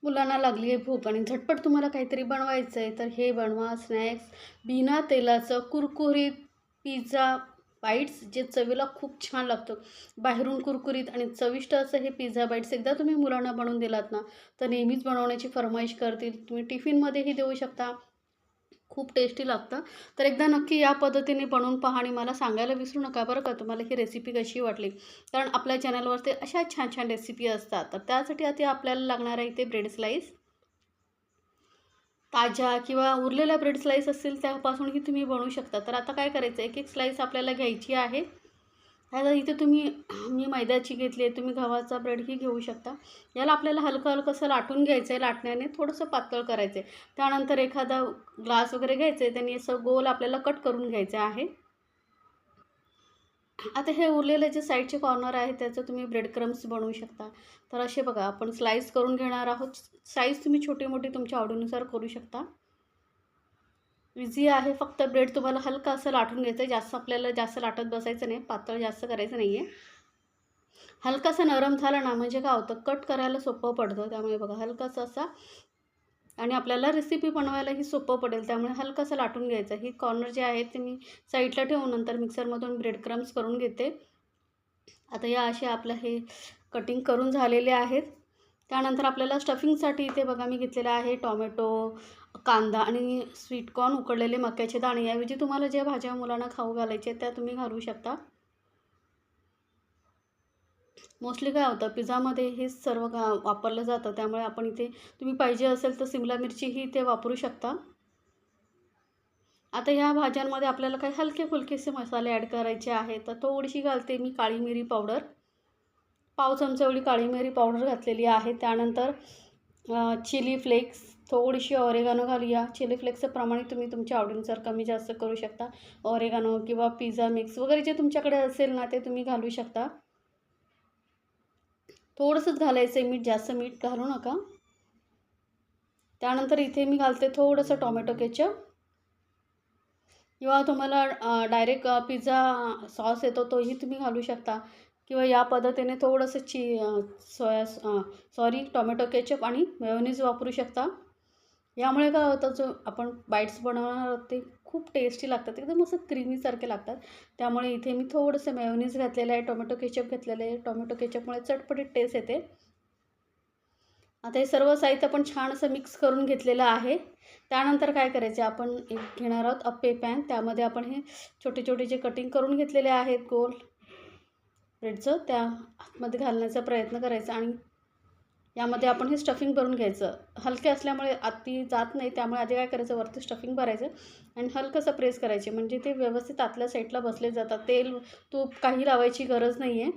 मुलांना लागली आहे भूक आणि झटपट तुम्हाला काहीतरी बनवायचं आहे, तर हे बनवा स्नॅक्स बिना तेलाचं कुरकुरीत पिझ्झा बाईट्स, जे चवीला खूप छान लागतं. बाहेरून कुरकुरीत आणि चविष्ट असं हे पिझ्झा बाईट्स एकदा तुम्ही मुलांना बनवून दिलात ना, तर नेहमीच बनवण्याची फर्माईश करतील. तुम्ही टिफिनमध्येही देऊ शकता. खूप टेस्टी लागतं. तर एकदा नक्की या पद्धतीने बनवून पहा आणि मला सांगायला विसरू नका बरं का, तुम्हाला ही रेसिपी कशी वाटली. कारण आपल्या चॅनलवरती अशा छान छान रेसिपी असतात. तर त्यासाठी आता आपल्याला लागणार आहे इथे ब्रेड स्लाईस. ताज्या किंवा उरलेल्या ब्रेड स्लाईस असतील त्यापासूनही तुम्ही बनवू शकता. तर आता काय करायचं, एक एक स्लाईस आपल्याला घ्यायची आहे. आता इथे मी मैद्याची घेतली आहे, तुम्ही गव्हाचा ब्रेडही घेऊ शकता. याला आपल्याला हलकं हलकंसं लाटून घ्यायचं आहे, लाटण्याने थोडंसं पातळ करायचं आहे. त्यानंतर एखादा ग्लास वगैरे घ्यायचं आहे, त्यांनी असं गोल आपल्याला कट करून घ्यायचं आहे. आता हे उरलेले जे साईडचे कॉर्नर आहे त्याचं तुम्ही ब्रेड क्रम्स बनवू शकता. तर असे बघा आपण स्लाईस करून घेणार आहोत. साईज तुम्ही छोटी मोठी तुमच्या आवडीनुसार करू शकता. इझी आहे, फक्त ब्रेड तुम्हाला हलका असं लाटून घ्यायचं आहे. आपल्याला जास्त लाटत बसायचं नाही, पातळ जास्त करायचं नाही आहे. हलकासा नरम झाला ना म्हणजे काय होतं, कट करायला सोपं पडतं. त्यामुळे बघा हलकासा असा, आणि आपल्याला रेसिपी बनवायलाही सोपं पडेल. त्यामुळे हलकासा लाटून घ्यायचं. ही कॉर्नर जे आहेत ते मी साईडला ठेवून नंतर मिक्सरमधून ब्रेड क्रम्स करून घेते. आता या असे आपलं हे कटिंग करून झालेले आहेत. त्यानंतर आपल्याला स्टफिंगसाठी इथे बघा मी घेतलेलं आहे टोमॅटो, कांदा आणि स्वीट कॉर्न, उकडलेले मक्याचे दाणे. याऐवजी तुम्हाला ज्या भाज्या मुलांना खाऊ घालायच्या त्या तुम्ही घालू शकता. मोस्टली काय होतं, पिझ्झामध्ये हेच सर्व वापरलं जातं. त्यामुळे आपण इथे तुम्ही पाहिजे असेल तर सिमला मिरचीही इथे वापरू शकता. आता ह्या भाज्यांमध्ये आपल्याला काही हलके फुलकेसे मसाले ॲड करायचे आहेत. तर थोडीशी घालते मी काळी मिरी पावडर, पाव चमचा एवढी काळी मिरी पावडर घातलेली आहे. त्यानंतर चिली फ्लेक्स, थोडीशी ऑरेगानो घालूया. चिली फ्लेक्सचं प्रमाण तुम्ही तुमच्या आवडीनुसार कमी जास्त करू शकता. ऑरेगानो किंवा पिझ्झा मिक्स वगैरे जे तुमच्याकडे असेल ना ते तुम्ही घालू शकता. थोडंसंच घालायचं आहे मीठ, जास्त मीठ घालू नका. त्यानंतर इथे मी घालते थोडंसं टोमॅटो केचप, किंवा तुम्हाला डायरेक्ट पिझ्झा सॉस येतो तोही तुम्ही घालू शकता. किंवा या पद्धतीने थोडंसं टोमॅटो केचप आणि मेयोनीज वापरू शकता. यामुळे काय होतं, जो आपण बाईट्स बनवणार आहोत ते खूप टेस्टी लागतात, एकदम असं क्रीमीसारखे लागतात. त्यामुळे इथे मी थोडंसं मेयोनीज घातलेलं आहे, टोमॅटो केचप घेतलेलं आहे. टोमॅटो केचपमुळे चटपटीत टेस्ट येते. आता हे सर्व साहित्य आपण छान असं मिक्स करून घेतलेलं आहे. त्यानंतर काय करायचं, आपण एक घेणार आहोत अप्पे पॅन. त्यामध्ये आपण हे छोटे छोटे जे कटिंग करून घेतलेले आहेत गोल ब्रेडचं, त्या आतमध्ये घालण्याचा प्रयत्न करायचा आणि यामध्ये आपण हे स्टफिंग भरून घ्यायचं. हलके असल्यामुळे आती जात नाही, त्यामुळे आधी काय करायचं, वरती स्टफिंग भरायचं आणि हलकंसं प्रेस करायचे, म्हणजे ते व्यवस्थित आतल्या साईडला बसले जातात. तेल तूप काही लावायची गरज नाही आहे.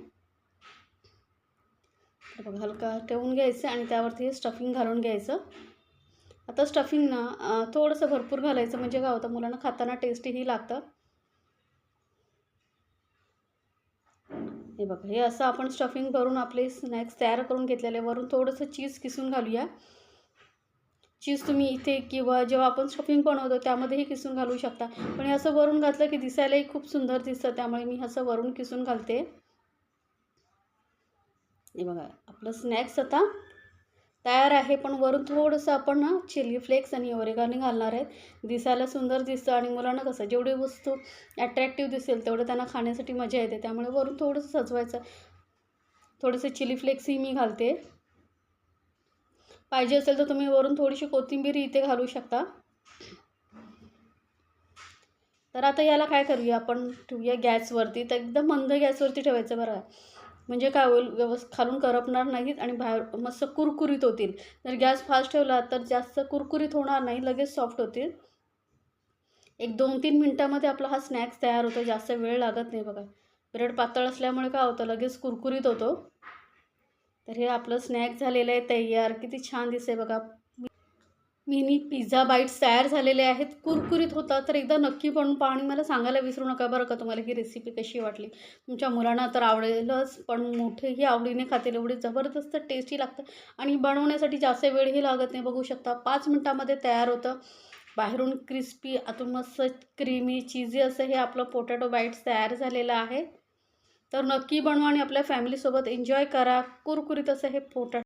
तर बघा हलका ठेवून घ्यायचं आणि त्यावरती हे स्टफिंग घालून घ्यायचं. आता स्टफिंग ना थोडंसं भरपूर घालायचं, म्हणजे काय होतं, मुलांना खाताना टेस्टीही लागतं. हे बघा हे असं आपण स्टफिंग भरून आपले स्नॅक्स तयार करून घेतलेले. वरून थोडंसं चीज किसून घालूया. चीज तुम्ही इथे किंवा जेव्हा आपण स्टफिंग बनवतो त्यामध्येही किसून घालू शकता. पण हे असं वरून घातलं की दिसायलाही खूप सुंदर दिसतं, त्यामुळे मी असं वरून किसून घालते. हे बघा आपलं स्नॅक्स आता तयार आहे. पण वरून थोडंसं आपण ना चिली फ्लेक्स आणि ओरेगानो घालणार आहेत. दिसायला सुंदर दिसतं आणि मुलांना कसं जेवढी वस्तू अट्रॅक्टिव्ह दिसेल तेवढं त्यांना खाण्यासाठी मजा येते. त्यामुळे वरून थोडंसं सजवायचं. थोडेसे चिली फ्लेक्सही मी घालते. पाहिजे असेल तर तुम्ही वरून थोडीशी कोथिंबीर इथे घालू शकता. तर आता याला काय करूया, आपण ठेवूया गॅसवरती. तर एकदम मंद गॅसवरती ठेवायचं बरं, म्हणजे काय होईल, खालून करपणार नाहीत आणि बाहेर मस्त कुरकुरीत होतील. जर गॅस फास्ट ठेवला तर जास्त कुरकुरीत होणार नाही, लगेच सॉफ्ट होतील. एक 2-3 मिनटामध्ये आपला हा स्नॅक्स तयार होतो, जास्त वेळ लागत नाही. बघा ब्रेड पातळ असल्यामुळे काय होतं, लगेच कुरकुरीत होतो. तर हे आपलं स्नॅक्स झालेलं आहे तयार. किती छान दिसते बघा. मिनी पिझ्झा बाईट्स तयार झालेले आहेत, कुरकुरीत होतात. तर एकदा नक्की बनवून पहा आणि मला सांगायला विसरू नका बरं का, तुम्हाला ही रेसिपी कशी वाटली. तुमच्या मुलांना तर आवडेलच, पण मोठेही आवडीने खातील, एवढी जबरदस्त टेस्टी लागतं आणि बनवण्यासाठी जास्त वेळही लागत नाही. बघू शकता 5 मिनटामध्ये तयार होतं. बाहेरून क्रिस्पी, आतून मस्त क्रीमी चीजी असं हे आपलं पोटॅटो बाईट्स तयार झालेलं आहे. तर नक्की बनवा आणि आपल्या फॅमिलीसोबत एन्जॉय करा. कुरकुरीत असं हे पोटॅटो